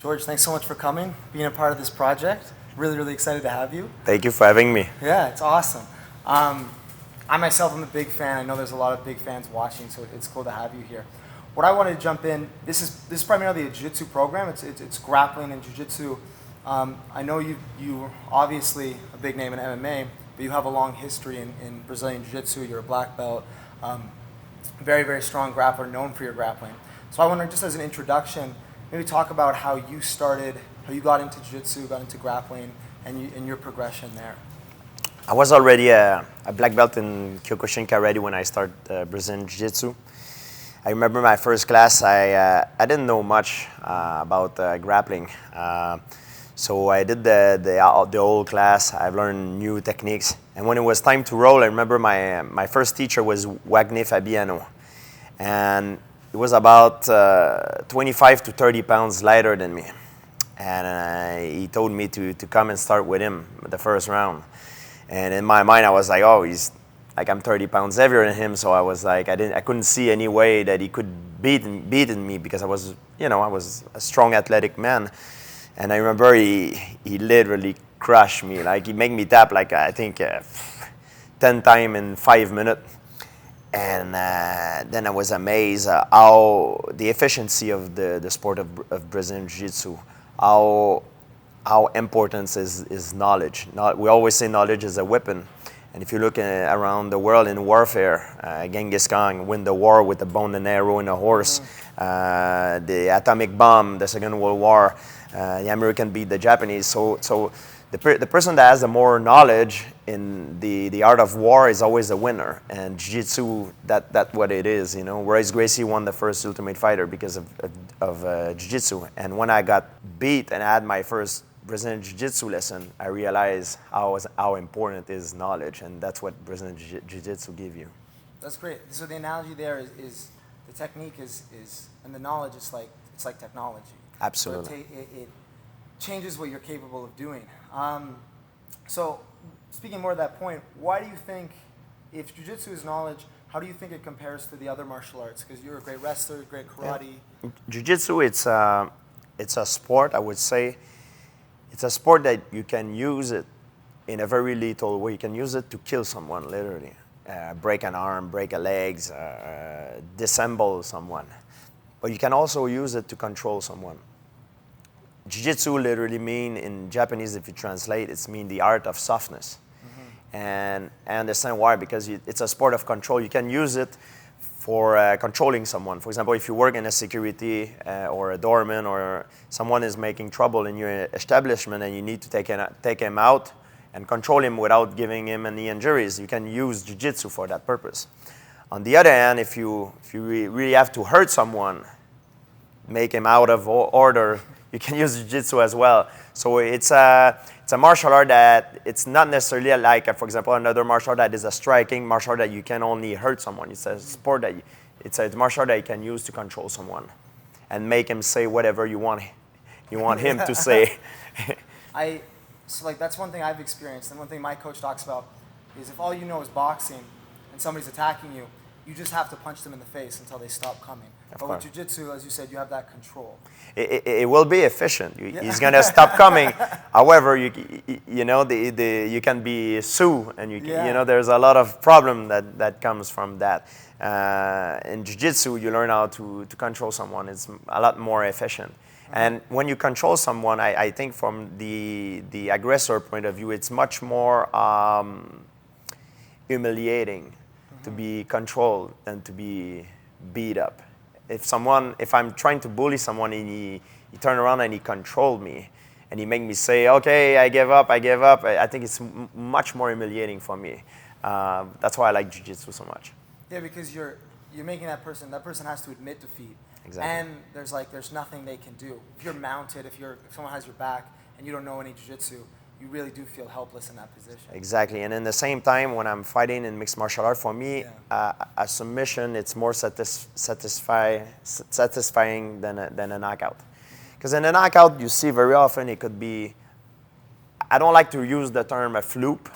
George, thanks so much for coming, being a part of this project. Really, really excited to have you. Thank you for having me. Yeah, it's awesome. Um, I myself am a big fan. I know there's a lot of big fans watching, so it's cool to have you here. What I wanted to jump in, this is primarily a jiu-jitsu program. It's grappling and jiu-jitsu. I know you obviously a big name in MMA, but you have a long history in Brazilian jiu-jitsu. You're a black belt, very, very strong grappler, known for your grappling. So I wonder, just as an introduction, maybe talk about how you started, how you got into jiu-jitsu, got into grappling, and your progression there. I was already a black belt in Kyokushin Karate when I started Brazilian Jiu Jitsu. I remember my first class, I didn't know much about grappling. So I did the old class, I learned new techniques. And when it was time to roll, I remember my first teacher was Wagner Fabiano. And he was about 25 to 30 pounds lighter than me. And he told me to come and start with him the first round. And in my mind, I was like, oh, he's like, I'm 30 pounds heavier than him. So I was like, I couldn't see any way that he could beat me because I was a strong athletic man. And I remember he literally crushed me. Like, he made me tap like, I think 10 times in 5 minutes. And then I was amazed how the efficiency of the sport of Brazilian Jiu-Jitsu, how important is knowledge. We always say knowledge is a weapon. And if you look around the world in warfare, Genghis Khan win the war with a bow and arrow and a horse. The atomic bomb, the Second World War, the American beat the Japanese. So the person that has the more knowledge in the art of war is always a winner. And Jiu-Jitsu, that's what it is, you know. Royce Gracie won the first Ultimate Fighter because of Jiu-Jitsu. And when I got beat and I had my first Brazilian Jiu-Jitsu lesson, I realized how important is knowledge. And that's what Brazilian Jiu-Jitsu give you. That's great. So the analogy there is the technique is and the knowledge is like, it's like technology. Absolutely. So it changes what you're capable of doing. So speaking more to that point, why do you think, if jiu-jitsu is knowledge, how do you think it compares to the other martial arts? Because you're a great wrestler, great karate. Yeah. Jiu-jitsu, it's a sport, I would say. It's a sport that you can use it in a very lethal way. You can use it to kill someone, literally. Break an arm, break a legs, disassemble someone. But you can also use it to control someone. Jiu-jitsu literally mean, in Japanese, if you translate, it's mean the art of softness. And I understand why, because it's a sport of control. You can use it for controlling someone. For example, if you work in a security or a doorman, or someone is making trouble in your establishment and you need to take him out and control him without giving him any injuries, you can use jiu-jitsu for that purpose. On the other hand, if you really have to hurt someone, make him out of order, you can use jiu-jitsu as well. So it's a martial art that it's not necessarily like, for example, another martial art that is a striking martial art that you can only hurt someone. It's a sport that it's a martial art that you can use to control someone and make him say whatever you want him to say. So like, that's one thing I've experienced, and one thing my coach talks about is, if all you know is boxing and somebody's attacking you, you just have to punch them in the face until they stop coming. But with jiu-jitsu, as you said, you have that control. It will be efficient. He's gonna stop coming. However, you can be sued, and you know, there's a lot of problem that comes from that. In jiu-jitsu, you learn how to control someone. It's a lot more efficient. And when you control someone, I think from the aggressor point of view, it's much more humiliating to be controlled than to be beat up. If I'm trying to bully someone and he turned around and he controlled me and he made me say, okay, I give up, I think it's much more humiliating for me. That's why I like jiu-jitsu so much. Yeah, because you're making that person has to admit defeat. Exactly. And there's nothing they can do. If you're mounted, if someone has your back and you don't know any jiu-jitsu, you really do feel helpless in that position. Exactly, and in the same time, when I'm fighting in mixed martial art, for me, a submission, it's more satisfying than a knockout. Because in a knockout, you see very often it could be, I don't like to use the term a fluke,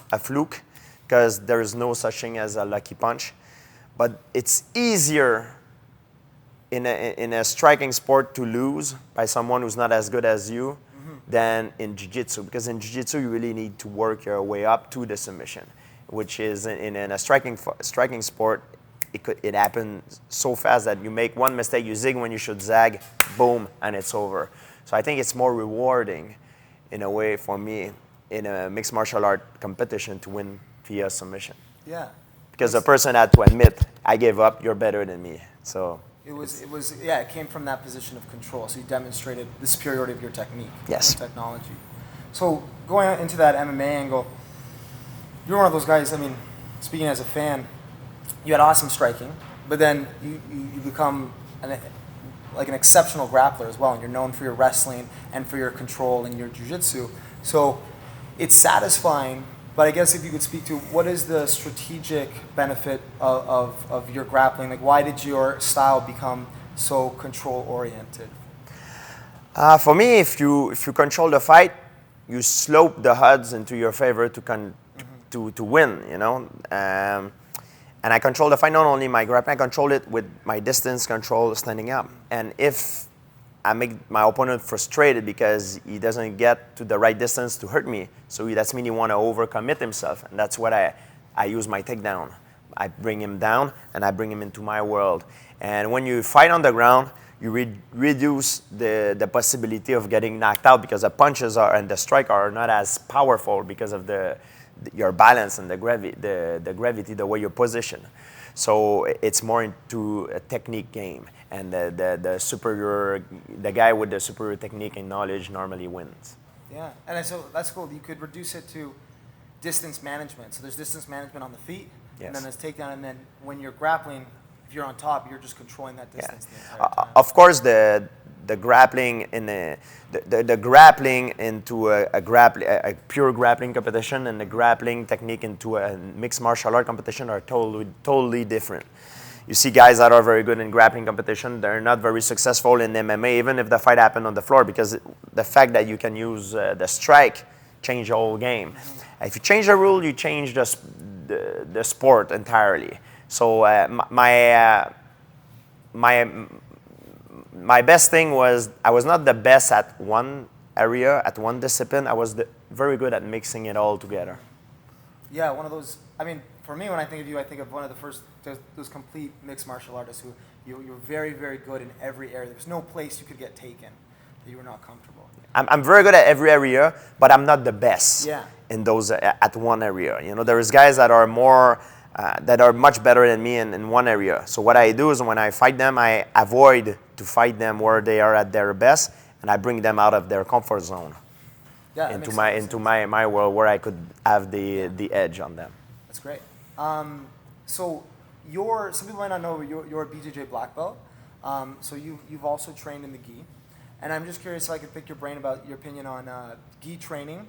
because there is no such thing as a lucky punch, but it's easier in a striking sport to lose by someone who's not as good as you than in jiu-jitsu, because in jiu-jitsu you really need to work your way up to the submission, which is in a striking sport, it happens so fast that you make one mistake, you zig when you should zag, boom, and it's over. So I think it's more rewarding in a way for me in a mixed martial art competition to win via submission. Yeah. Because the person had to admit, I gave up, you're better than me. So it came from that position of control. So you demonstrated the superiority of your technique, yes, your technology. So going into that MMA angle, you're one of those guys, I mean, speaking as a fan, you had awesome striking, but then you become an exceptional grappler as well, and you're known for your wrestling and for your control and your jiu-jitsu. So it's satisfying, but I guess if you could speak to what is the strategic benefit of your grappling? Like, why did your style become so control-oriented? For me, if you control the fight, you slope the odds into your favor to win, you know. And I control the fight, not only my grappling, I control it with my distance control, standing up. And if I make my opponent frustrated because he doesn't get to the right distance to hurt me, so that's mean he want to overcommit himself. And that's what I use my takedown. I bring him down and I bring him into my world. And when you fight on the ground, you reduce the possibility of getting knocked out, because the punches and the strike are not as powerful because of your balance and the gravity, the way you're positioned. So it's more into a technique game, and the guy with the superior technique and knowledge normally wins. Yeah, and so that's cool. You could reduce it to distance management. So there's distance management on the feet, yes, and then there's takedown, and then when you're grappling, if you're on top, you're just controlling that distance the entire time. Of course, the grappling in the grappling into a pure grappling competition and the grappling technique into a mixed martial art competition are totally different. You see guys that are very good in grappling competition, they're not very successful in MMA, even if the fight happened on the floor, because the fact that you can use the strike change the whole game. If you change the rule, you change the sport entirely. So my best thing was I was not the best at one area, at one discipline. I was very good at mixing it all together. Yeah, one of those. I mean, for me, when I think of you, I think of one of the first those complete mixed martial artists who you're very, very good in every area. There's no place you could get taken that you were not comfortable. I'm very good at every area, but I'm not the best in those at one area. You know, there is guys that are much better than me in one area. So what I do is when I fight them, I avoid to fight them where they are at their best, and I bring them out of their comfort zone into my world where I could have the edge on them. That's great. So some people might not know you're a BJJ black belt. So you've also trained in the gi, and I'm just curious if I could pick your brain about your opinion on gi training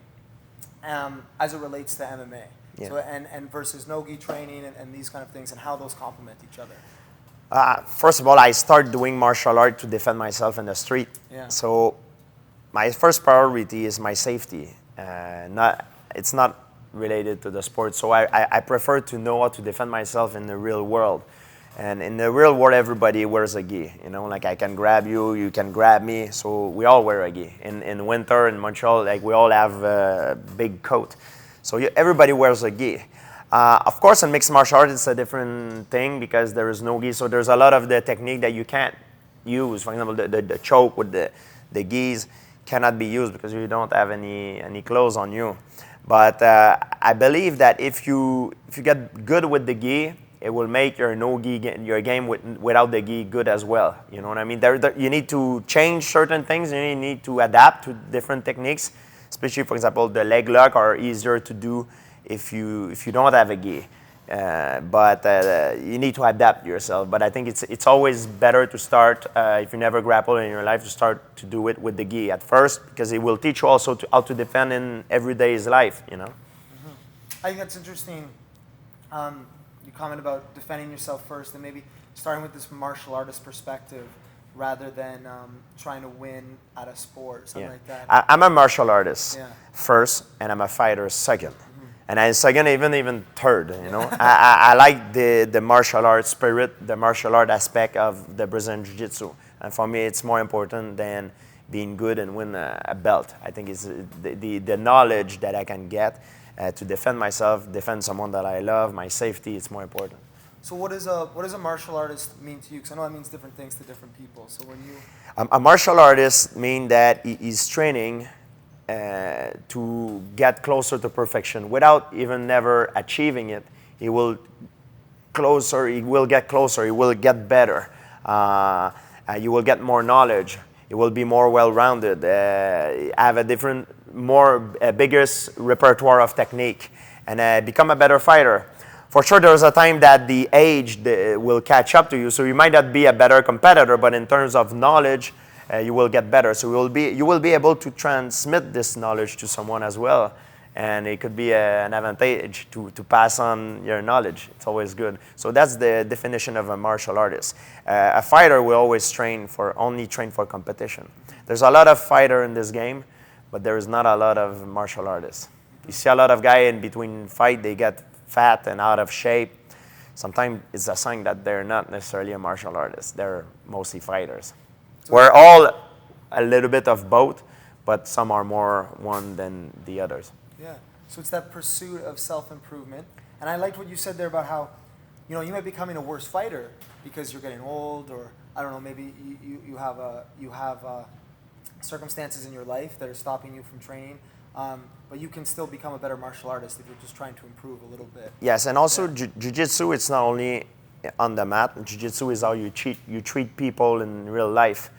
as it relates to MMA. Yeah. So and versus no gi training and these kind of things, and how those complement each other. First of all, I started doing martial art to defend myself in the street. Yeah. So my first priority is my safety. It's not related to the sport. So I prefer to know how to defend myself in the real world. And in the real world, everybody wears a gi. You know, like I can grab you, you can grab me. So we all wear a gi. In winter in Montreal, like we all have a big coat. So everybody wears a gi. Of course, in mixed martial arts, it's a different thing because there is no gi. So there's a lot of the technique that you can't use. For example, the choke with the gis cannot be used because you don't have any clothes on you. But I believe that if you get good with the gi, it will make your your game without the gi good as well. You know what I mean? You need to change certain things. You need to adapt to different techniques. Especially, for example, the leg lock are easier to do if you don't have a gi. But you need to adapt yourself. But I think it's always better to start, if you never grapple in your life, to start to do it with the gi at first, because it will teach you also how to defend in everyday's life, you know? Mm-hmm. I think that's interesting. You comment about defending yourself first and maybe starting with this martial artist perspective rather than trying to win at a sport, something like that. I'm a martial artist first, and I'm a fighter second. And then second, even third, you know. I like the martial arts spirit, the martial art aspect of the Brazilian Jiu Jitsu. And for me, it's more important than being good and win a belt. I think it's the knowledge that I can get to defend myself, defend someone that I love, my safety, it's more important. So what does a martial artist mean to you? Because I know that means different things to different people. So when you... A martial artist means that he is training to get closer to perfection without even never achieving it. He will get closer, he will get better. You will get more knowledge. You will be more well-rounded, have a different, bigger repertoire of technique, and become a better fighter. For sure, there's a time that the age will catch up to you, so you might not be a better competitor, but in terms of knowledge, you will get better. So you will be able to transmit this knowledge to someone as well, and it could be an advantage to pass on your knowledge. It's always good. So that's the definition of a martial artist. A fighter will always only train for competition. There's a lot of fighter in this game, but there is not a lot of martial artists. You see a lot of guys in between fight, they get fat and out of shape. Sometimes it's a sign that they're not necessarily a martial artist. They're mostly fighters. We're all a little bit of both, but some are more one than the others. Yeah. So it's that pursuit of self-improvement. And I liked what you said there about how, you know, you might be becoming a worse fighter because you're getting old, or I don't know, maybe you have circumstances in your life that are stopping you from training. But you can still become a better martial artist if you're just trying to improve a little bit. Yes, and also Jiu-Jitsu, it's not only on the mat. Jiu-Jitsu is how you treat people in real life.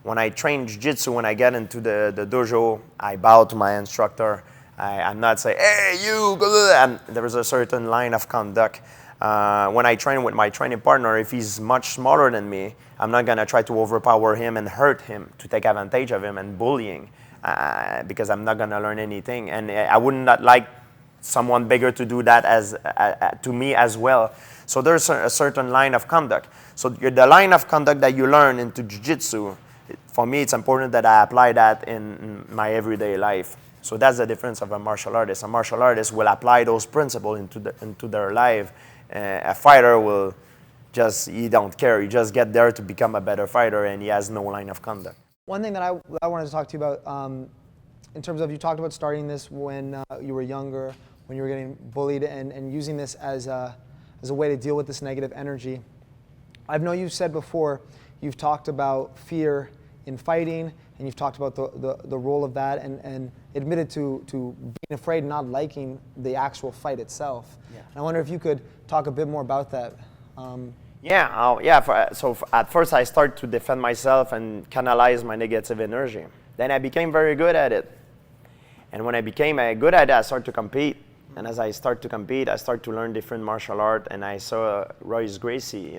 When I train Jiu-Jitsu, when I get into the dojo, I bow to my instructor. I'm not saying, hey, you, and there is a certain line of conduct. When I train with my training partner, if he's much smaller than me, I'm not going to try to overpower him and hurt him, to take advantage of him and bullying. Because I'm not going to learn anything. And I would not like someone bigger to do that to me as well. So there's a certain line of conduct. So the line of conduct that you learn into Jiu-Jitsu, for me, it's important that I apply that in my everyday life. So that's the difference of a martial artist. A martial artist will apply those principles into their life. A fighter will he don't care. He just get there to become a better fighter, and he has no line of conduct. One thing that I wanted to talk to you about, in terms of, you talked about starting this when you were younger, when you were getting bullied, and using this as a way to deal with this negative energy. I know you've said before, you've talked about fear in fighting, and you've talked about the role of that, and admitted to being afraid and not liking the actual fight itself. Yeah. And I wonder if you could talk a bit more about that. So at first I started to defend myself and canalize my negative energy. Then I became very good at it. And when I became good at it, I started to compete. And as I started to compete, I started to learn different martial art. And I saw Royce Gracie,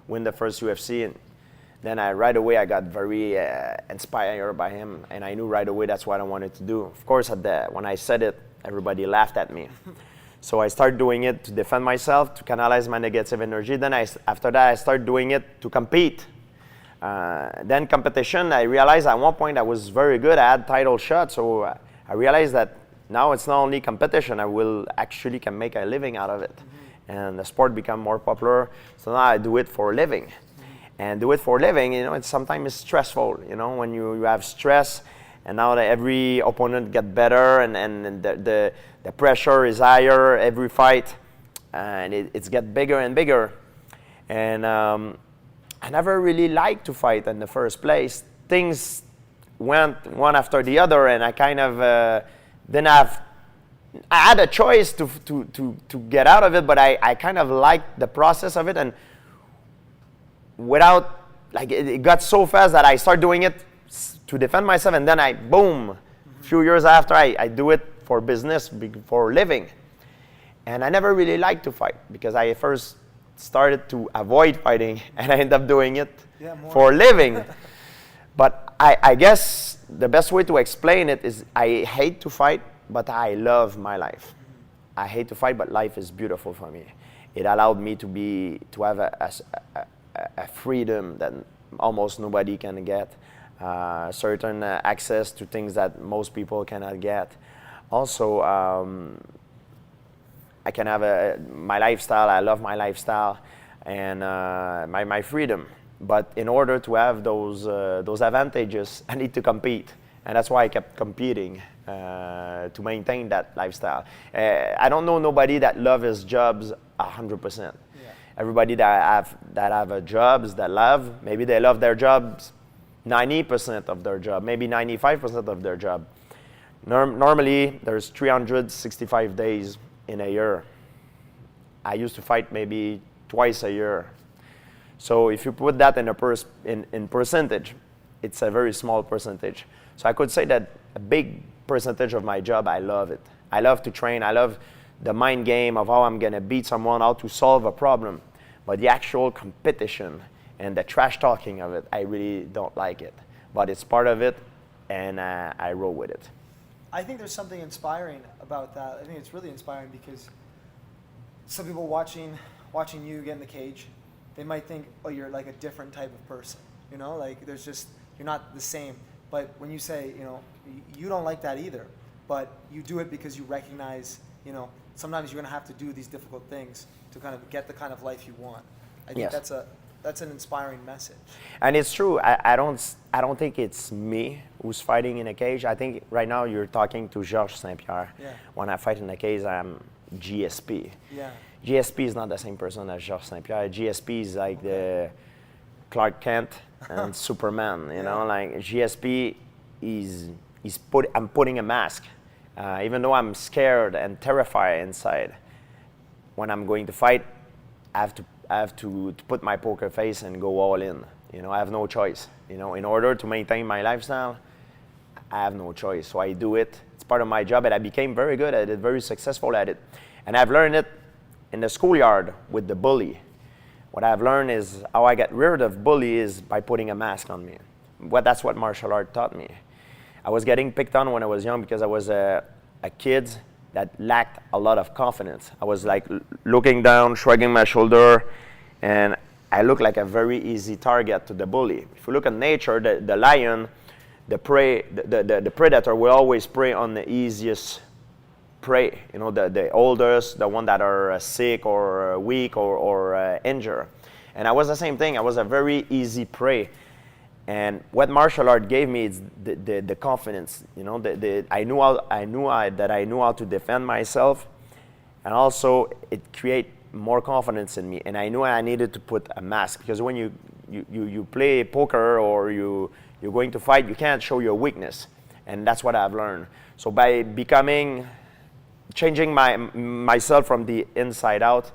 win the first UFC. And then right away I got very inspired by him. And I knew right away that's what I wanted to do. Of course, when I said it, everybody laughed at me. So I started doing it to defend myself, to canalize my negative energy. Then after that, I started doing it to compete. Then competition, I realized at one point I was very good. I had title shots, so I realized that now it's not only competition. I will actually can make a living out of it. Mm-hmm. And the sport become more popular. So now I do it for a living. Mm-hmm. And do it for a living, sometimes it's stressful. When you have stress, and now that every opponent get better, and the pressure is higher every fight, and it's get bigger and bigger. And I never really liked to fight in the first place. Things went one after the other, and I kind of didn't have. I had a choice to get out of it, but I kind of liked the process of it, and without it got so fast that I started doing it to defend myself, and then boom, a few years after, I do it for business, for living. And I never really liked to fight because I first started to avoid fighting, and I ended up doing it for a living. But I guess the best way to explain it is I hate to fight, but I love my life. I hate to fight, but life is beautiful for me. It allowed me to have a freedom that almost nobody can get. Certain access to things that most people cannot get. Also, I can have my lifestyle. I love my lifestyle and my freedom. But in order to have those advantages, I need to compete. And that's why I kept competing to maintain that lifestyle. I don't know nobody that loves his jobs 100%. Yeah. Everybody that have jobs that love, maybe they love their jobs 90% of their job, maybe 95% of their job. Normally, there's 365 days in a year. I used to fight maybe twice a year. So if you put that in percentage, it's a very small percentage. So I could say that a big percentage of my job, I love it. I love to train. I love the mind game of how I'm going to beat someone, how to solve a problem. But the actual competition and the trash talking of it, I really don't like it. But it's part of it, and I roll with it. I think there's something inspiring about that. I think it's really inspiring because some people watching you get in the cage, they might think, oh, you're like a different type of person. You know, like you're not the same. But when you say, you don't like that either, but you do it because you recognize, sometimes you're going to have to do these difficult things to kind of get the kind of life you want. I think that's an inspiring message. And it's true. I don't think it's me who's fighting in a cage. I think right now you're talking to Georges St-Pierre. Yeah. When I fight in a cage, I'm GSP. Yeah. GSP is not the same person as Georges St-Pierre. GSP is like the Clark Kent and Superman. You know, like GSP I'm putting a mask. Even though I'm scared and terrified inside, when I'm going to fight, I have to put my poker face and go all in. I have no choice. In order to maintain my lifestyle, I have no choice. So I do it. It's part of my job, and I became very good at it, very successful at it. And I've learned it in the schoolyard with the bully. What I've learned is how I get rid of bully is by putting a mask on me. That's what martial art taught me. I was getting picked on when I was young because I was a kid that lacked a lot of confidence. I was like looking down, shrugging my shoulder, and I looked like a very easy target to the bully. If you look at nature, the lion, the predator will always prey on the easiest prey. The oldest, the one that are sick or weak or injured. And I was the same thing. I was a very easy prey. And what martial art gave me is the confidence. I knew how to defend myself, and also it create more confidence in me. And I knew I needed to put a mask because when you play poker or you're going to fight, you can't show your weakness, and that's what I've learned. So by changing myself from the inside out,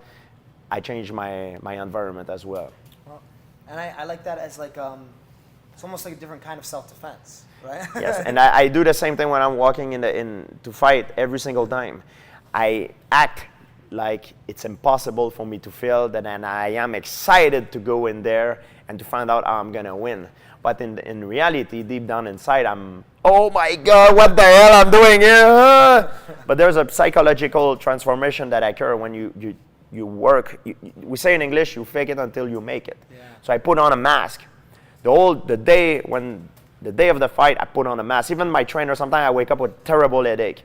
I changed my environment as well. And I like that as like it's almost like a different kind of self-defense, right? Yes, and I do the same thing when I'm walking to fight every single time. I act like it's impossible for me to fail, and I am excited to go in there and to find out how I'm gonna win. But in reality, deep down inside, I'm, oh my God, what the hell I'm doing here? But there's a psychological transformation that occurs when you work. We say in English, you fake it until you make it. Yeah. So I put on a mask. The day of the fight, I put on a mask. Even my trainer, sometimes I wake up with terrible headache.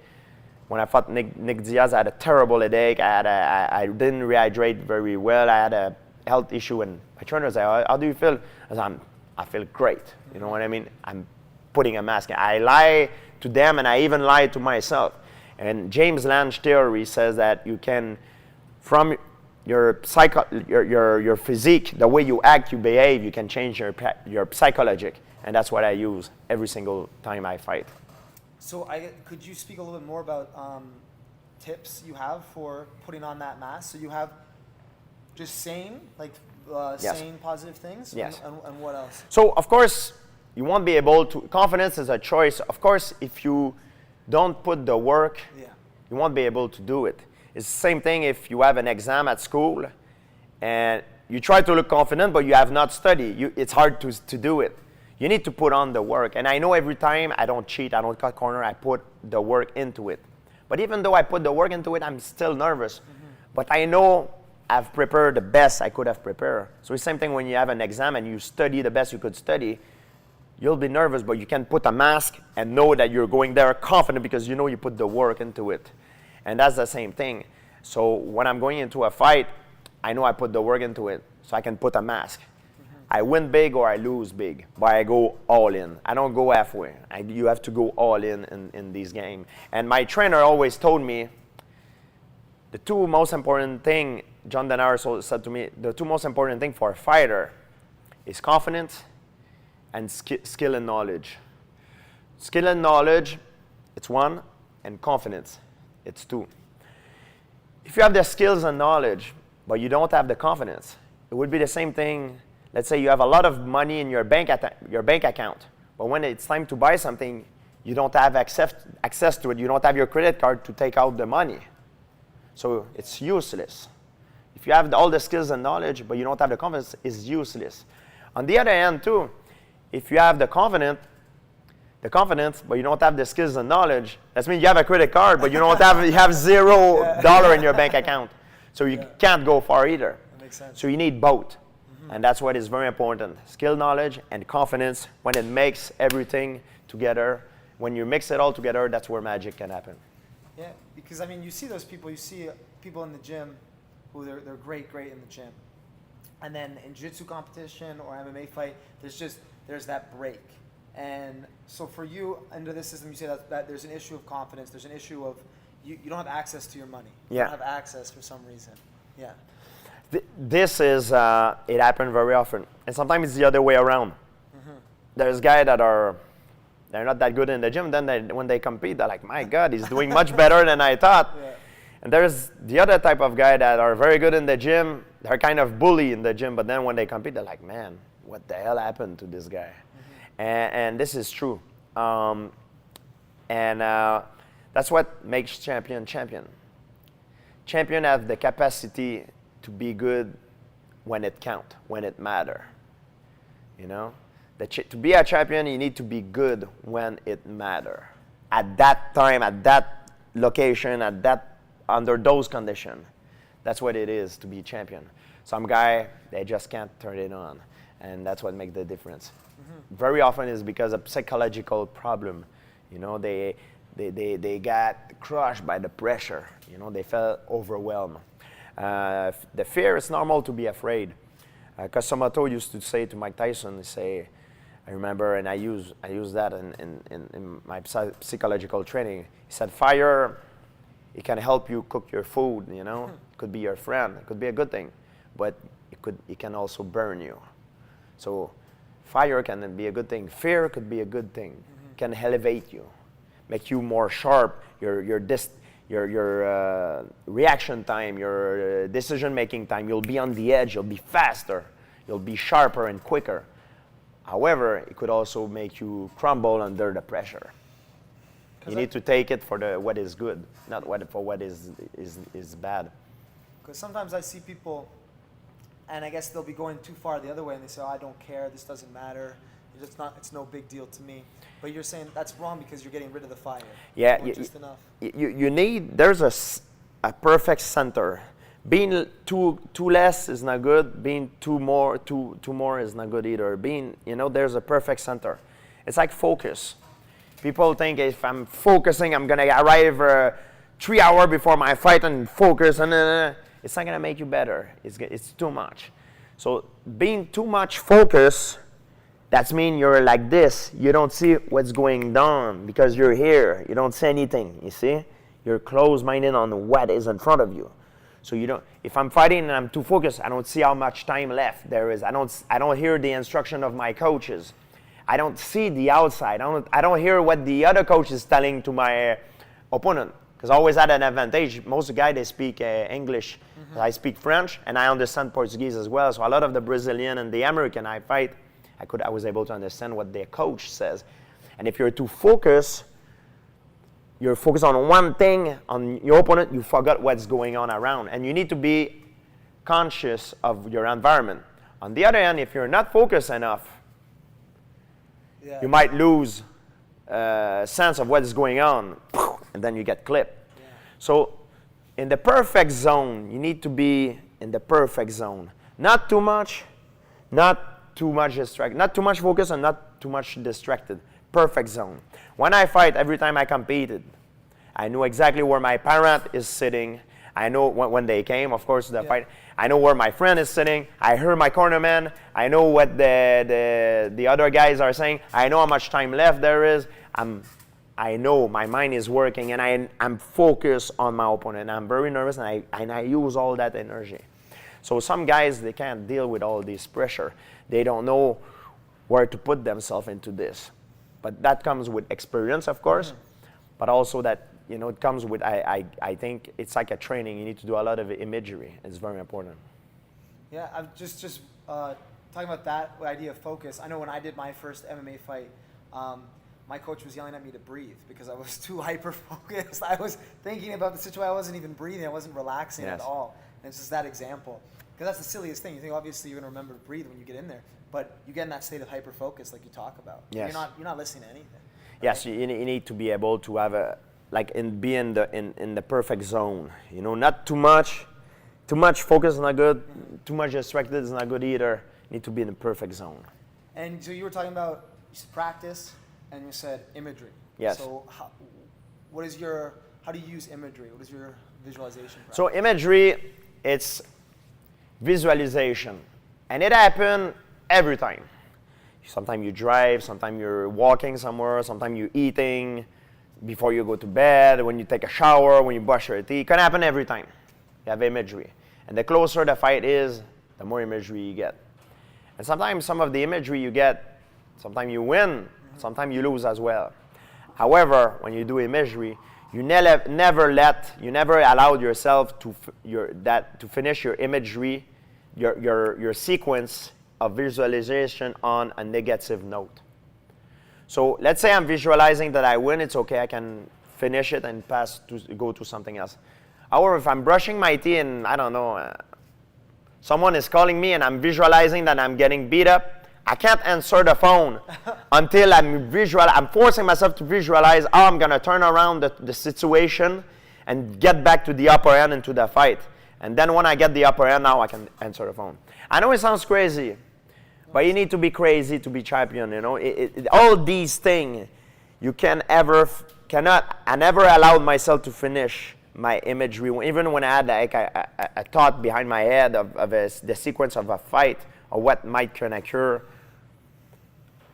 When I fought Nick Diaz, I had a terrible headache. I didn't rehydrate very well. I had a health issue, and my trainer said, "How do you feel?" I said, "I feel great." You know what I mean? I'm putting a mask. I lie to them, and I even lie to myself. And James Lange theory says that you can, from your physique, the way you act, you behave, you can change your psychologic, and that's what I use every single time I fight. So could you speak a little bit more about tips you have for putting on that mask? So you have just saying, like Yes. saying positive things? Yes. And what else? So of course, you won't be able to, confidence is a choice. Of course, if you don't put the work, you won't be able to do it. It's the same thing if you have an exam at school and you try to look confident, but you have not studied. It's hard to do it. You need to put on the work. And I know every time I don't cheat, I don't cut corner, I put the work into it. But even though I put the work into it, I'm still nervous. Mm-hmm. But I know I've prepared the best I could have prepared. So it's the same thing when you have an exam and you study the best you could study. You'll be nervous, but you can put a mask and know that you're going there confident because you know you put the work into it. And that's the same thing. So when I'm going into a fight, I know I put the work into it, so I can put a mask. I win big or I lose big, but I go all in. I don't go halfway. You have to go all in this game. And my trainer always told me, the two most important thing, John Denaro said to me, the two most important thing for a fighter is confidence and skill and knowledge. Skill and knowledge, it's one, and confidence, it's two. If you have the skills and knowledge, but you don't have the confidence, it would be the same thing. Let's say you have a lot of money in your bank account, but when it's time to buy something, you don't have access to it. You don't have your credit card to take out the money. So it's useless. If you have all the skills and knowledge, but you don't have the confidence, it's useless. On the other hand, too, if you have the confidence, but you don't have the skills and knowledge, that means you have a credit card, but you have $0 in your bank account. So you can't go far either. That makes sense. So you need both. And that's what is very important. Skill, knowledge, and confidence. When it makes everything together, when you mix it all together, that's where magic can happen. Yeah, because I mean, you see those people. You see people in the gym who they're great in the gym, and then in jiu-jitsu competition or MMA fight, there's that break. And so for you, under this system, you say that there's an issue of confidence. There's an issue of you don't have access to your money. You don't have access for some reason. Yeah. This is, it happens very often. And sometimes it's the other way around. There's guys that they're not that good in the gym. Then when they compete, they're like, my God, he's doing much better than I thought. Yeah. And there's the other type of guy that are very good in the gym. They're kind of bully in the gym. But then when they compete, they're like, man, what the hell happened to this guy? And this is true. That's what makes champion. Champion have the capacity to be good when it counts, when it matters. You know? To be a champion, you need to be good when it matters. At that time, at that location, under those conditions. That's what it is to be champion. Some guy, they just can't turn it on. And that's what makes the difference. Very often it's because of psychological problem. You know, they got crushed by the pressure. You know, they felt overwhelmed. The fear, it's normal to be afraid. Kasamoto used to say to Mike Tyson, I remember, and I use that in my psychological training. He said, fire, it can help you cook your food, you know. It could be your friend. It could be a good thing. But it can also burn you. So fire can be a good thing. Fear could be a good thing. Can elevate you, make you more sharp. Your reaction time, your decision-making time. You'll be on the edge. You'll be faster. You'll be sharper and quicker. However, it could also make you crumble under the pressure. You need to take it for what is good, not for what is bad. Because sometimes I see people, and I guess they'll be going too far the other way, and they say, "Oh, I don't care. This doesn't matter. It's no big deal to me." But you're saying that's wrong because you're getting rid of the fire. Yeah, just enough. You need. There's a perfect center. Being too less is not good. Being too more is not good either. There's a perfect center. It's like focus. People think if I'm focusing, I'm gonna arrive 3 hours before my fight and focus, and it's not gonna make you better. It's too much. So being too much focus, that means you're like this. You don't see what's going on because you're here. You don't see anything. You see, you're closed-minded on what is in front of you. So you don't. If I'm fighting and I'm too focused, I don't see how much time left there is. I don't hear the instruction of my coaches. I don't see the outside. I don't hear what the other coach is telling to my opponent. Because I always had an advantage. Most of the guys, they speak English. I speak French, and I understand Portuguese as well. So a lot of the Brazilian and the American I fight, I was able to understand what their coach says. And if you're too focused, you're focused on one thing, on your opponent, you forgot what's going on around. And you need to be conscious of your environment. On the other hand, if you're not focused enough, you might lose sense of what is going on, and then you get clipped. Yeah. So in the perfect zone, you need to be in the perfect zone. Not too much distracted. Not too much focus and not too much distracted. Perfect zone. When I fight, every time I competed, I knew exactly where my parent is sitting. I know when they came, of course, the fight. I know where my friend is sitting. I heard my cornerman. I know what the other guys are saying. I know how much time left there is. I know my mind is working, and I'm focused on my opponent. I'm very nervous, and I use all that energy. So some guys, they can't deal with all this pressure. They don't know where to put themselves into this. But that comes with experience, of course, but also that, it comes with, I think it's like a training. You need to do a lot of imagery. It's very important. Yeah, I'm just talking about that idea of focus. I know when I did my first MMA fight, my coach was yelling at me to breathe because I was too hyper-focused. I was thinking about the situation. I wasn't even breathing. I wasn't relaxing at all. And it's just that example. Because that's the silliest thing. You think, obviously, you're going to remember to breathe when you get in there. But you get in that state of hyper-focus like you talk about. Yes. You're not listening to anything. Right? Yes, you need to be able to have be in the perfect zone. Not too much. Too much focus is not good. Too much distracted is not good either. You need to be in the perfect zone. And so you were talking about, you said practice, and you said imagery. Yes. So how do you use imagery? What is your visualization practice? So imagery, it's visualization. And it happens every time. Sometimes you drive, sometimes you're walking somewhere, sometimes you're eating, before you go to bed, when you take a shower, when you brush your teeth. It can happen every time. You have imagery. And the closer the fight is, the more imagery you get. And sometimes some of the imagery you get, sometimes you win, sometimes you lose as well. However, when you do imagery, you never allowed yourself to finish your imagery, your sequence of visualization on a negative note. So let's say I'm visualizing that I win, it's okay, I can finish it and go to something else. However, if I'm brushing my teeth and, I don't know, someone is calling me and I'm visualizing that I'm getting beat up, I can't answer the phone until I'm forcing myself to visualize how I'm going to turn around the situation and get back to the upper end into the fight. And then when I get the upper end, now I can answer the phone. I know it sounds crazy, but you need to be crazy to be champion, all these things, I never allowed myself to finish my imagery, even when I had a thought behind my head of the sequence of a fight or what might can occur,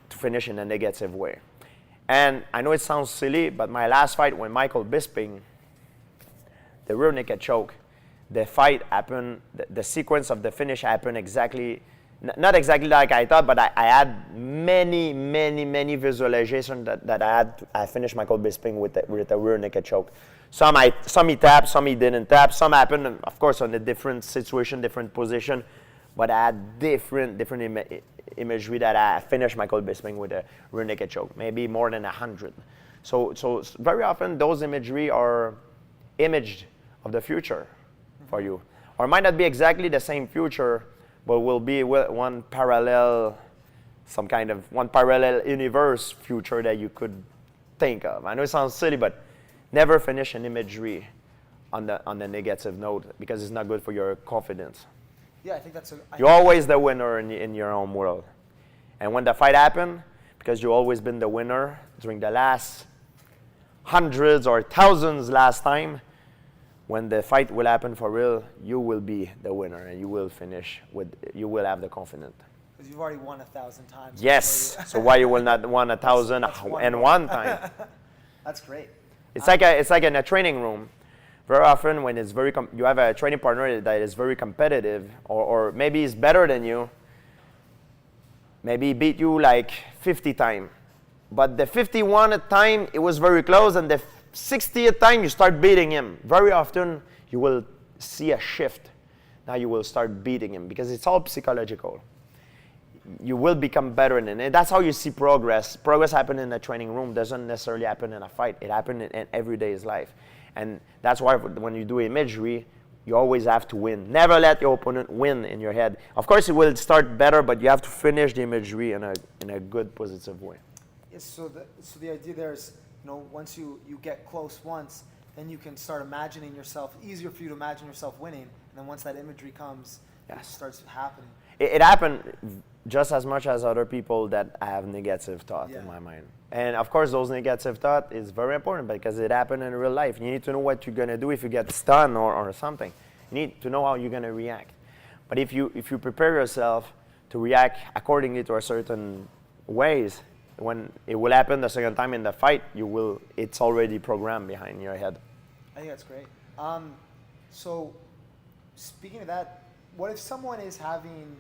to finish in a negative way. And I know it sounds silly, but my last fight with Michael Bisping, the rear naked choke, the fight happened, the sequence of the finish happened exactly, not exactly like I thought, but I had many visualizations that I finished Michael Bisping with a rear naked choke. Some he tapped, some he didn't tap. Some happened, of course, on a different situation, different position. But I had different imagery that I finished Michael Bisping with a rear naked choke, maybe more than 100. So very often those imagery are imaged of the future for you. Or it might not be exactly the same future, but will be one parallel universe future that you could think of. I know it sounds silly, but never finish an imagery on the negative note because it's not good for your confidence. Yeah, I think that's you're always the winner in your own world. And when the fight happened, because you've always been the winner during the last hundreds or thousands last time, when the fight will happen for real, you will be the winner and you will finish you will have the confidence. Because you've already won 1,000 times. Yes. So why you will not won 1,000 and one time? That's great. It's like in a training room. Very often when it's you have a training partner that is very competitive or maybe he's better than you, maybe he beat you like 50 times. But the 51st time it was very close and the 60th time you start beating him. Very often you will see a shift. Now you will start beating him because it's all psychological. You will become better in it. That's how you see progress. Progress happens in a training room. Doesn't necessarily happen in a fight. It happens in everyday's life. And that's why when you do imagery, you always have to win. Never let your opponent win in your head. Of course, it will start better, but you have to finish the imagery in a good, positive way. Yes, so the idea there is, once you get close once, then you can start imagining yourself, easier for you to imagine yourself winning. And then once that imagery comes, it starts happening. It happened just as much as other people that have negative thought in my mind. And of course, those negative thoughts is very important because it happened in real life. You need to know what you're gonna do if you get stunned or something. You need to know how you're gonna react. But if you prepare yourself to react accordingly to a certain ways, when it will happen the second time in the fight, it's already programmed behind your head. I think that's great. So, speaking of that, what if someone is having,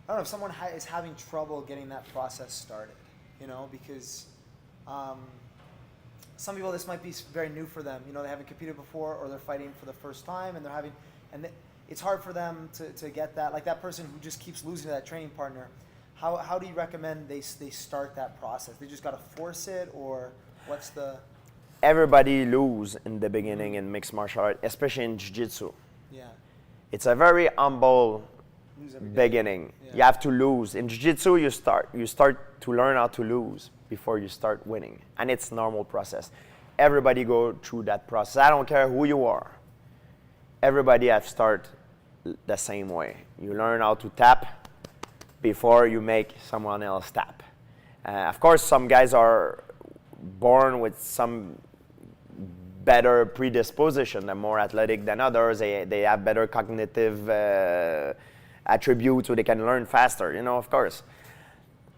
I don't know, if someone is having trouble getting that process started, you know, because some people, this might be very new for them. You know, they haven't competed before, or they're fighting for the first time, and it's hard for them to get that. Like that person who just keeps losing to that training partner. How do you recommend they start that process? They just got to force it, or what's the? Everybody lose in the beginning in mixed martial art, especially in jiu-jitsu. Yeah. It's a very humble beginning. Yeah. You have to lose. In jiu-jitsu, you start to learn how to lose before you start winning, and it's a normal process. Everybody go through that process. I don't care who you are. Everybody have start the same way. You learn how to tap before you make someone else tap. Of course, some guys are born with some better predisposition. They're more athletic than others. They have better cognitive attributes, so they can learn faster, you know, of course.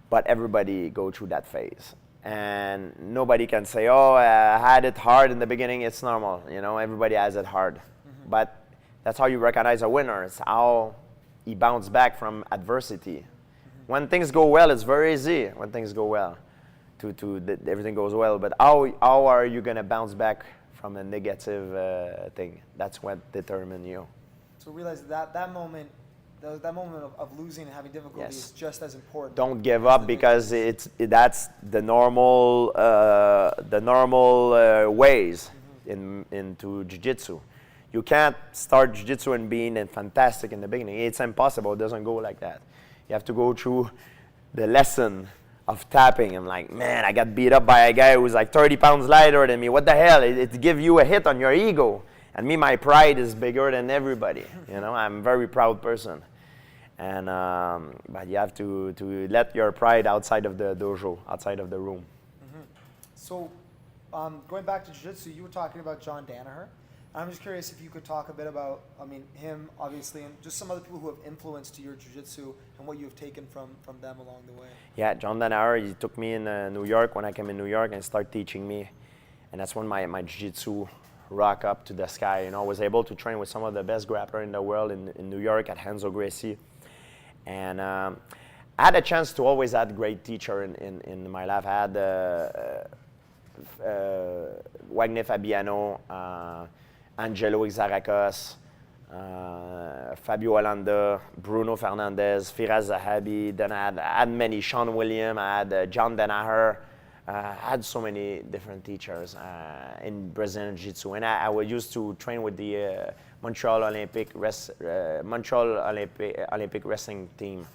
But everybody go through that phase. And nobody can say, oh, I had it hard in the beginning. It's normal, you know, everybody has it hard. Mm-hmm. But that's how you recognize a winner. It's how he bounced back from adversity. Mm-hmm. When things go well, it's very easy. When things go well, everything goes well. But how are you going to bounce back from a negative thing? That's what determines you. So realize that moment of losing and having difficulty is just as important. Don't give up, because that's the normal ways into jiu-jitsu. You can't start jiu-jitsu and being fantastic in the beginning. It's impossible. It doesn't go like that. You have to go through the lesson of tapping. I'm like, man, I got beat up by a guy who's like 30 pounds lighter than me. What the hell? It gives you a hit on your ego. And me, my pride is bigger than everybody. You know, I'm a very proud person. And but you have to let your pride outside of the dojo, outside of the room. Mm-hmm. So, going back to jiu-jitsu, you were talking about John Danaher. I'm just curious if you could talk a bit about, him, obviously, and just some other people who have influenced your jiu-jitsu and what you have taken from them along the way. Yeah, John Danaher, he took me in New York when I came in New York and started teaching me. And that's when my jiu-jitsu rock up to the sky. You know, I was able to train with some of the best grapplers in the world in New York at Renzo Gracie. And I had a chance to always have great teacher in my life. I had Wagner Fabiano, Angelo Ixaracos, Fabio Hollanda, Bruno Fernandez, Firas Zahabi. Then I had many, Sean William, I had John Danaher. I had so many different teachers in Brazilian Jiu Jitsu. And I was used to train with the Montreal Olympic wrestling team,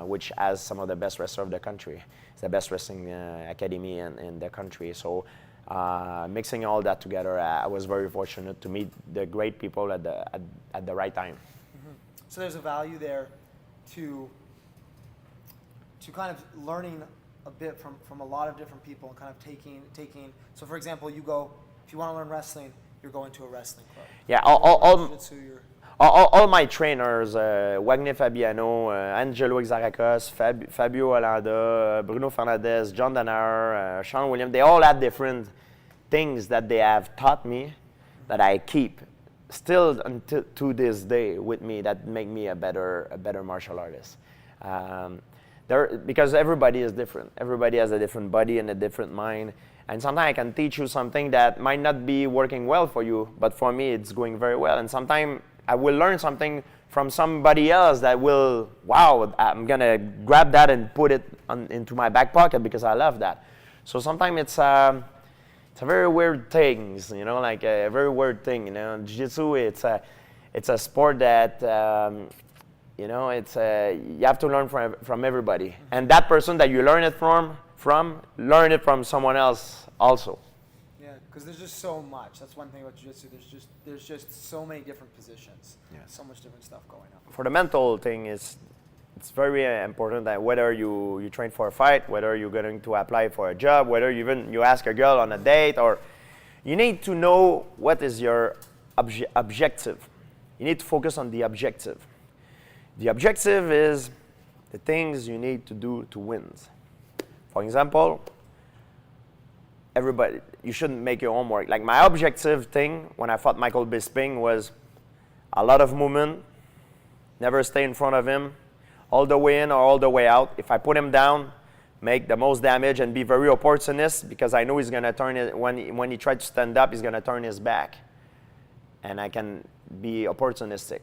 which has some of the best wrestlers of the country. It's the best wrestling academy in the country. So mixing all that together, I was very fortunate to meet the great people at the right time. Mm-hmm. So there's a value there to kind of learning a bit from a lot of different people and kind of taking. So for example, you go, if you want to learn wrestling, you're going to a wrestling club. Yeah, all my trainers, Wagner Fabiano, Angelo Ixaracos, Fabio Hollanda, Bruno Fernandez, John Danaher, Sean William, they all had different things that they have taught me that I keep still until to this day with me, that make me a better martial artist. Because everybody is different. Everybody has a different body and a different mind. And sometimes I can teach you something that might not be working well for you, but for me it's going very well. And sometimes I will learn something from somebody else that will, wow, I'm going to grab that and put it into my back pocket because I love that. So sometimes it's a very weird thing, you know, like a very weird thing. You know, Jiu-Jitsu, it's a sport that, you know, you have to learn from everybody. And that person that you learn it from learn it from someone else also. Yeah, because there's just so much. That's one thing about jiu-jitsu. There's just so many different positions. Yeah. So much different stuff going on. For the mental thing, is it's very important that whether you train for a fight, whether you're going to apply for a job, whether you ask a girl on a date, or you need to know what is your objective. You need to focus on the objective. The objective is the things you need to do to win. For example, everybody, you shouldn't make your homework. Like my objective thing when I fought Michael Bisping was a lot of movement, never stay in front of him, all the way in or all the way out. If I put him down, make the most damage and be very opportunist because I know he's going to turn it, when he tries to stand up, he's going to turn his back. And I can be opportunistic.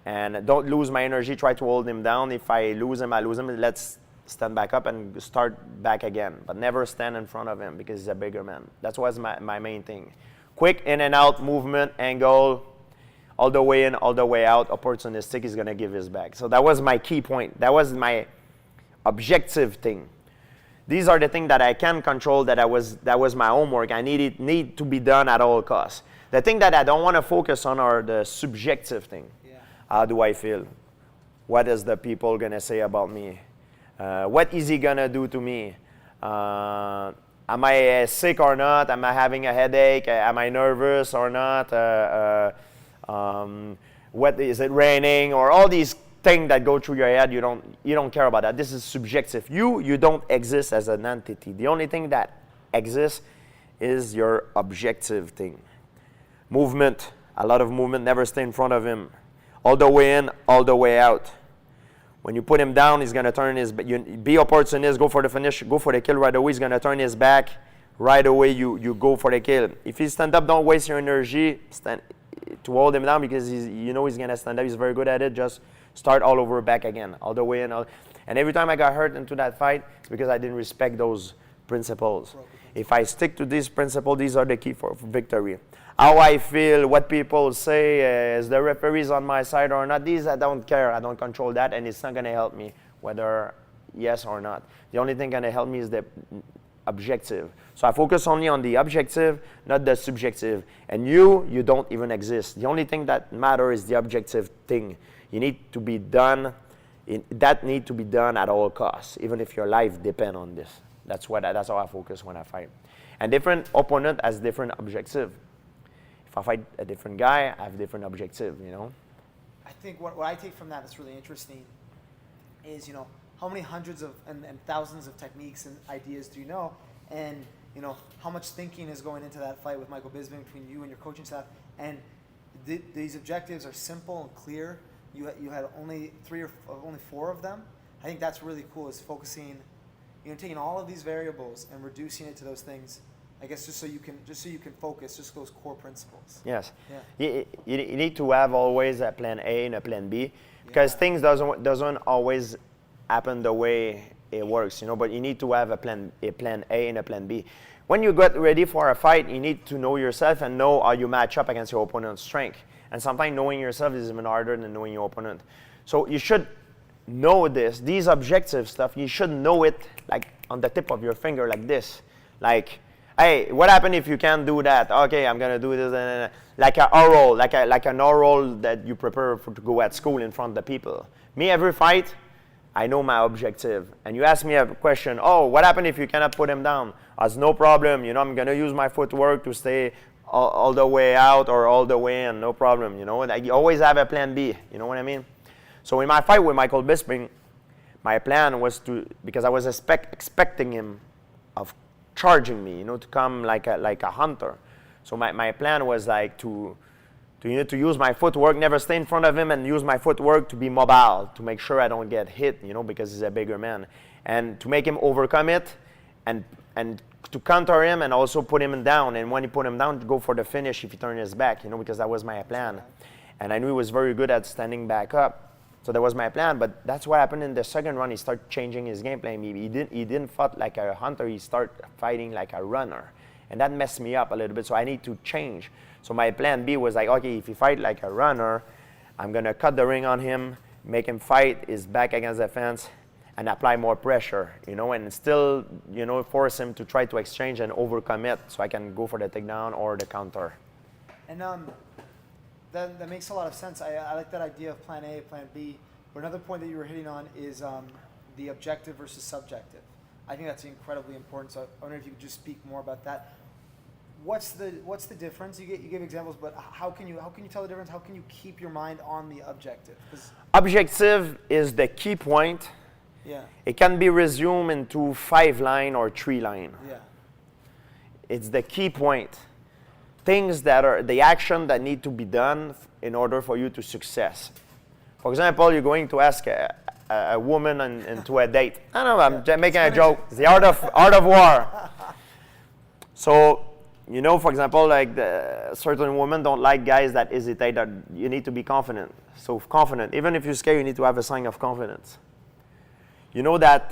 And don't lose my energy, try to hold him down. If I lose him, I lose him. Let's stand back up and start back again. But never stand in front of him because he's a bigger man. That was my main thing. Quick in and out movement, angle, all the way in, all the way out, opportunistic, he's going to give his back. So that was my key point. That was my objective thing. These are the things that I can control, that was my homework. I need to be done at all costs. The thing that I don't want to focus on are the subjective thing. Yeah. How do I feel? What is the people going to say about me? What is he going to do to me? Am I sick or not? Am I having a headache? Am I nervous or not? What is it raining? Or all these things that go through your head, you don't care about that. This is subjective. You don't exist as an entity. The only thing that exists is your objective thing. Movement, a lot of movement, never stay in front of him. All the way in, all the way out. When you put him down, he's going to turn his back. Be opportunist, go for the finish, go for the kill right away. He's going to turn his back. Right away, you go for the kill. If he stand up, don't waste your energy to hold him down because he's going to stand up. He's very good at it. Just start all over back again, all the way in. And every time I got hurt into that fight, it's because I didn't respect those principles. If I stick to these principles, these are the key for victory. How I feel, what people say, is the referees on my side or not, these I don't care. I don't control that, and it's not going to help me, whether yes or not. The only thing going to help me is the objective. So I focus only on the objective, not the subjective. And you don't even exist. The only thing that matters is the objective thing. You need to be done. That need to be done at all costs, even if your life depends on this. That's how I focus when I fight. And different opponent has different objective. If I fight a different guy, I have different objective, I think what I take from that that's really interesting is, how many hundreds of and thousands of techniques and ideas do you know? And, how much thinking is going into that fight with Michael Bisping between you and your coaching staff? And these objectives are simple and clear. You had only only four of them. I think that's really cool, is focusing, taking all of these variables and reducing it to those things. I guess just so you can focus, just those core principles. Yes. Yeah. You need to have always a plan A and a plan B because things doesn't always happen the way it works, But you need to have a plan A and a plan B. When you get ready for a fight, you need to know yourself and know how you match up against your opponent's strength. And sometimes knowing yourself is even harder than knowing your opponent. So you should know these objective stuff. You should know it like on the tip of your finger, like this, like. Hey, what happened if you can't do that? Okay, I'm gonna do this, like an oral, like an oral that you prepare to go at school in front of the people. Me, every fight, I know my objective. And you ask me a question. Oh, what happened if you cannot put him down? That's no problem. I'm gonna use my footwork to stay all the way out or all the way in. No problem. And I always have a plan B. You know what I mean? So in my fight with Michael Bisping, my plan was because I was expecting him of charging me, to come like a hunter. So my plan was like to use my footwork, never stay in front of him, and use my footwork to be mobile, to make sure I don't get hit, because he's a bigger man, and to make him overcome it, and to counter him and also put him down. And when he put him down, to go for the finish if he turned his back, because that was my plan. And I knew he was very good at standing back up. So that was my plan, but that's what happened in the second round. He started changing his game plan. He didn't fight like a hunter. He started fighting like a runner, and that messed me up a little bit. So I need to change. So my plan B was like, okay, if he fight like a runner, I'm gonna cut the ring on him, make him fight his back against the fence, and apply more pressure, and still, force him to try to exchange and overcome it, so I can go for the takedown or the counter. And that makes a lot of sense. I like that idea of plan A, plan B. But another point that you were hitting on is the objective versus subjective. I think that's incredibly important. So I wonder if you could just speak more about that. What's the difference? You give examples, but how can you tell the difference? How can you keep your mind on the objective? Objective is the key point. Yeah. It can be resumed into 5 line or 3 line. Yeah. It's the key point. Things that are the action that need to be done in order for you to success. For example, you're going to ask a woman into a date. I don't know, I'm just making a joke. It's the art of war. So, you know, for example, like certain women don't like guys that hesitate. That you need to be confident. So confident, even if you're scared, you need to have a sign of confidence. You know that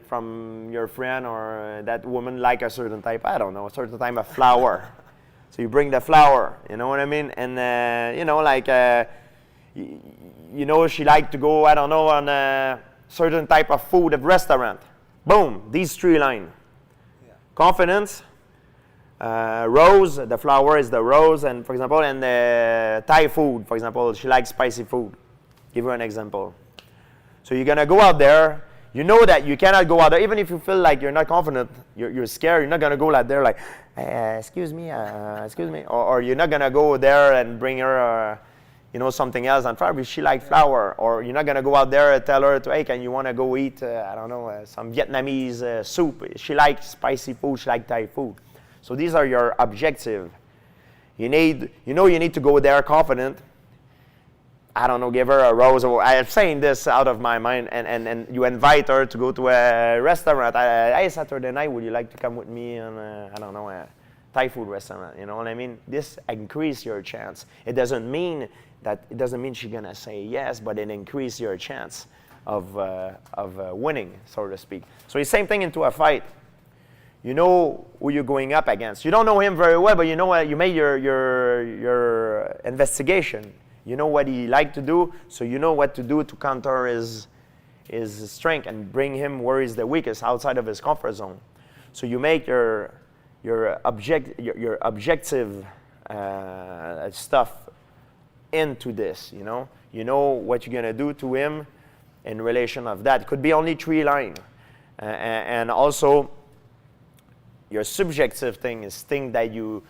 from your friend or that woman like a certain type, I don't know, a certain type of flower. So you bring the flower, you know what I mean? And, you know, like, you know, she like to go, I don't know, on a certain type of food at restaurant. Boom, these 3 lines. Yeah. Confidence, rose, the flower is the rose, and for example, and Thai food, for example, she likes spicy food. Give her an example. So you're going to go out there. You know that you cannot go out there, even if you feel like you're not confident, you're scared, you're not going to go out there like, excuse me, or you're not going to go there and bring her, you know, something else on fire. She likes flour. Or you're not going to go out there and tell her, hey, can you want to go eat, I don't know, some Vietnamese soup. She likes spicy food, she likes Thai food. So these are your objective. You need to go there confident. I don't know, give her a rose. I'm saying this out of my mind, and you invite her to go to a restaurant. Hey, Saturday night, would you like to come with me on, I don't know, a Thai food restaurant? You know what I mean? This increase your chance. It doesn't mean she's gonna say yes, but it increase your chance of winning, so to speak. So the same thing into a fight. You know who you're going up against. You don't know him very well, but you know what? You made your investigation. You know what he liked to do, so you know what to do to counter his strength and bring him where he's the weakest, outside of his comfort zone. So you make your objective stuff into this. You know what you're gonna do to him in relation of that. It could be only 3 lines, and also your subjective thing is thing that you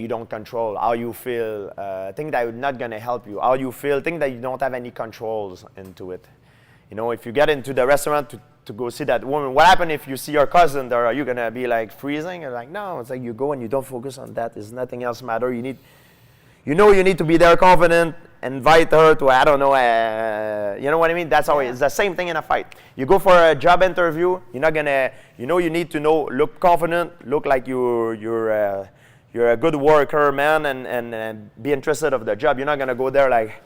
don't control, how you feel, things that are not going to help you, how you feel, things that you don't have any controls into it. You know, if you get into the restaurant to go see that woman, what happens if you see your cousin there? Are you going to be like freezing? Or like, no, it's like you go and you don't focus on that. There's nothing else matter. You need to be there confident, invite her to, I don't know, you know what I mean? That's how it's the same thing in a fight. You go for a job interview, you're not going to, you need to look confident, look like you're a good worker, man, and be interested of the job. You're not going to go there like,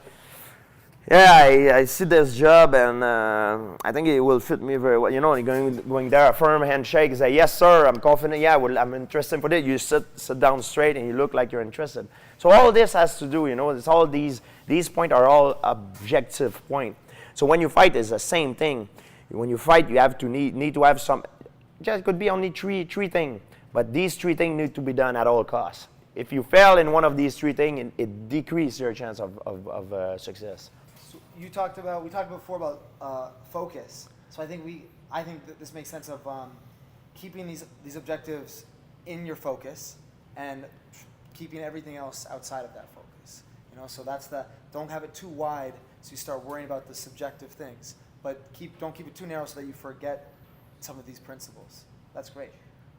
yeah, I see this job, and I think it will fit me very well. You know, you're going there, a firm handshake, say, yes, sir, I'm confident, yeah, I'm interested for it. You sit down straight, and you look like you're interested. So all this has to do, it's all these points are all objective points. So when you fight, it's the same thing. When you fight, you have to need to have some, it could be only three things. But these 3 things need to be done at all costs. If you fail in one of these 3 things, it decreases your chance of success. So we talked before about focus. So I think that this makes sense of keeping these objectives in your focus and keeping everything else outside of that focus. So that's don't have it too wide, so you start worrying about the subjective things. But don't keep it too narrow so that you forget some of these principles. That's great.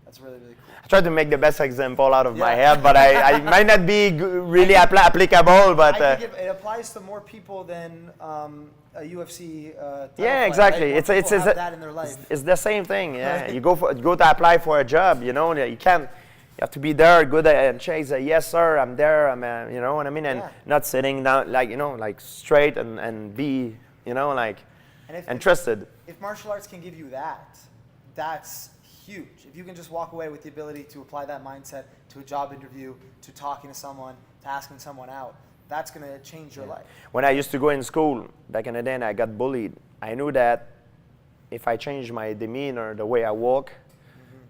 That's really, really cool. I try to make the best example out of my head, but I might not be really applicable. But I think it applies to more people than a UFC. Yeah, exactly. Right? It's that in their life. It's the same thing. Yeah, right. You go to apply for a job. You can't. You have to be there, good and chase. Yes, sir, I'm there. I'm. You know what I mean, and not sitting down like straight and be interested. If martial arts can give you that, that's huge. If you can just walk away with the ability to apply that mindset to a job interview, to talking to someone, to asking someone out, that's going to change your life. When I used to go in school back in the day and I got bullied, I knew that if I change my demeanor, the way I walk,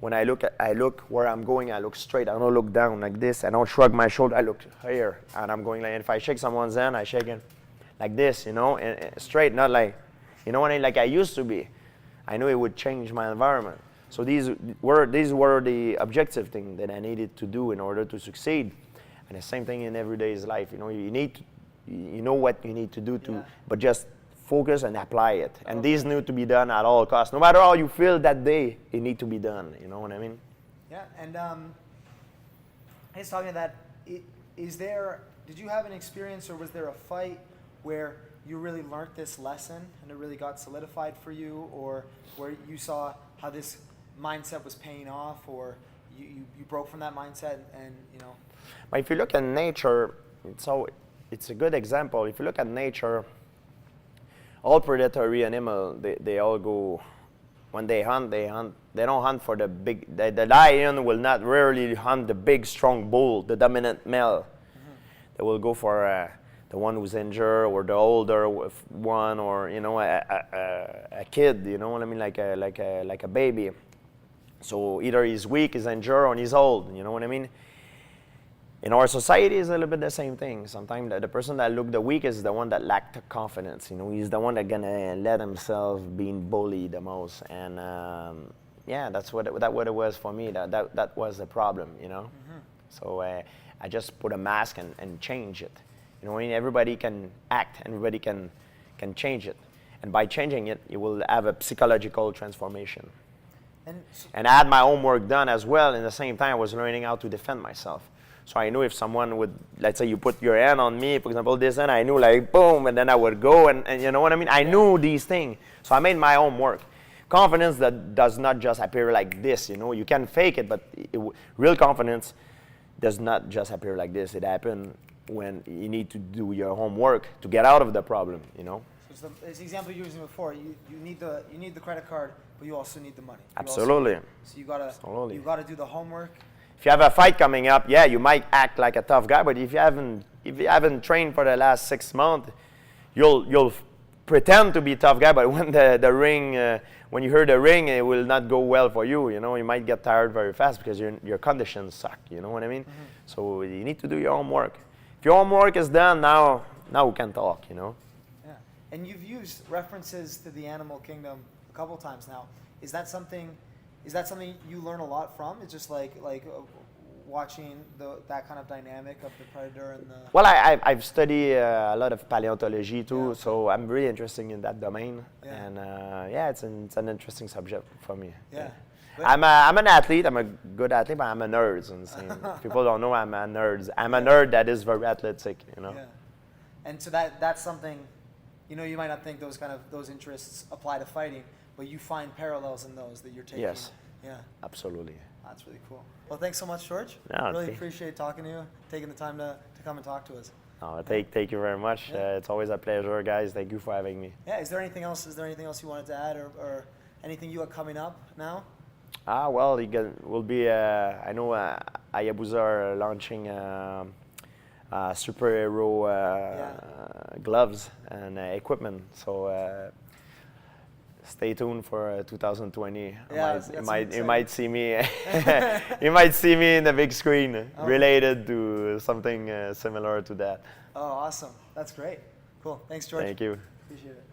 when I look where I'm going, I look straight. I don't look down like this. I don't shrug my shoulder. I look here, and I'm going like. And if I shake someone's hand, I shake it. like this, you know, and straight, not like, you know what I mean, like I used to be. I knew it would change my environment. So these were the objective thing that I needed to do in order to succeed. And the same thing in everyday's life. You know, you know what you need to do to, but just focus and apply it. And these need to be done at all costs. No matter how you feel that day, it need to be done. You know what I mean? Yeah, and I was talking to that. Did you have an experience, or was there a fight where you really learned this lesson and it really got solidified for you, or where you saw how this mindset was paying off, or you broke from that mindset and you know? But if you look at nature, it's a good example. If you look at nature, all predatory animals, they all go, when they hunt, they don't hunt for the big, the lion will not rarely hunt the big, strong bull, the dominant male. Mm-hmm. They will go for the one who's injured, or the older one, or, you know, a kid, you know what I mean, like a baby. So either he's weak, he's injured, or he's old, you know what I mean? In our society, it's a little bit the same thing. Sometimes the person that look the weakest is the one that lacked confidence. You know, he's the one that gonna let himself being bullied the most. And yeah, that's what it was for me. That was the problem. You know, mm-hmm. So I just put a mask and change it. You know, I mean, everybody can act. Everybody can change it. And by changing it, you will have a psychological transformation. And I had my homework done as well. In the same time, I was learning how to defend myself. So I knew if someone would, let's say you put your hand on me, for example, this hand, I knew like boom, and then I would go, and you know what I mean? I knew these things. So I made my own work. Confidence that does not just appear like this, you know? You can fake it, but real confidence does not just appear like this. It happens when you need to do your homework to get out of the problem, you know? So it's the example you were using before. You need the credit card, but you also need the money. Absolutely. So you gotta do the homework. If you have a fight coming up, yeah, you might act like a tough guy, but if you haven't trained for the last 6 months, you'll pretend to be a tough guy, but when the ring, when you hear the ring, it will not go well for you. You know, you might get tired very fast because your conditions suck. You know what I mean? Mm-hmm. So you need to do your homework. If your homework is done, now we can talk. You know. Yeah, and you've used references to the animal kingdom a couple times now. Is that something you learn a lot from? It's just like watching that kind of dynamic of the predator and the... Well, I've studied a lot of paleontology too, so I'm really interested in that domain. Yeah. And yeah, it's an interesting subject for me. Yeah. I'm an athlete. I'm a good athlete, but I'm a nerd. And people don't know I'm a nerd. I'm a nerd that is very athletic, you know. Yeah. And so that's something, you know, you might not think those interests apply to fighting, but you find parallels in those that you're taking. Yes. Yeah. Absolutely. That's really cool. Well, thanks so much, George. No, really appreciate talking to you, taking the time to come and talk to us. No, thank you very much. Yeah. It's always a pleasure, guys. Thank you for having me. Yeah. Is there anything else you wanted to add, or anything you have coming up now? Well, will be. I know Hayabusa are launching superhero gloves and equipment. So. Stay tuned for 2020. Yeah, you might see me. You might see me in the big screen, related to something similar to that. Oh, awesome! That's great. Cool. Thanks, George. Thank you. Appreciate it.